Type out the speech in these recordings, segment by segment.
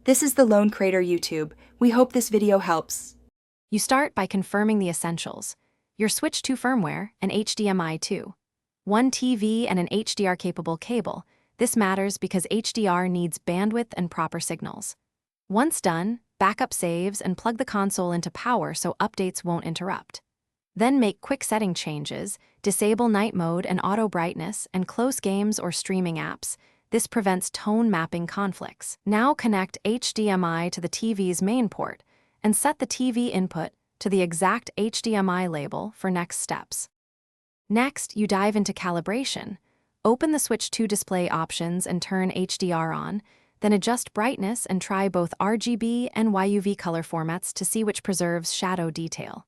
This is the Lone Crater YouTube. We hope this video helps. You start by confirming the essentials: your Switch 2 firmware and HDMI 2. One TV and an HDR-capable cable. This matters because HDR needs bandwidth and proper signals. Once done, backup saves and plug the console into power so updates won't interrupt. Then make quick setting changes, disable night mode and auto brightness, and close games or streaming apps. This prevents tone mapping conflicts. Now connect HDMI to the TV's main port and set the TV input to the exact HDMI label for next steps. Next, you dive into calibration. Open the Switch 2 display options and turn HDR on, then adjust brightness and try both RGB and YUV color formats to see which preserves shadow detail.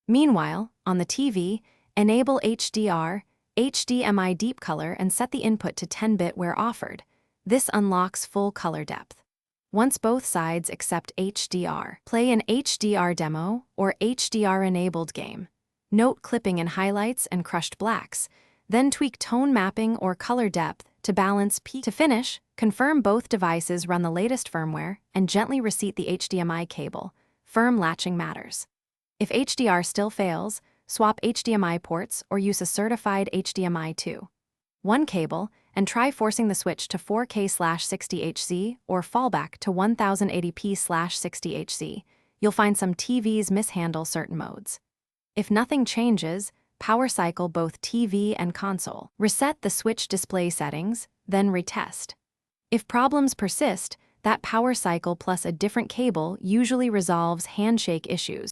Meanwhile, on the TV, enable HDR, HDMI deep color and set the input to 10-bit where offered. This unlocks full color depth. Once both sides accept HDR, play an HDR demo or HDR-enabled game. Note clipping and highlights and crushed blacks. Then tweak tone mapping or color depth to balance peak. To finish, confirm both devices run the latest firmware and gently reseat the HDMI cable. Firm latching matters. If HDR still fails, swap HDMI ports or use a certified HDMI 2. One cable, and try forcing the switch to 4K/60Hz or fallback to 1080p/60Hz. You'll find some TVs mishandle certain modes. If nothing changes, power cycle both TV and console. Reset the Switch display settings, then retest. If problems persist, that power cycle plus a different cable usually resolves handshake issues.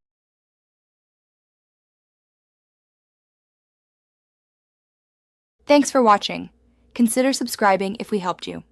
Thanks for watching. Consider subscribing if we helped you.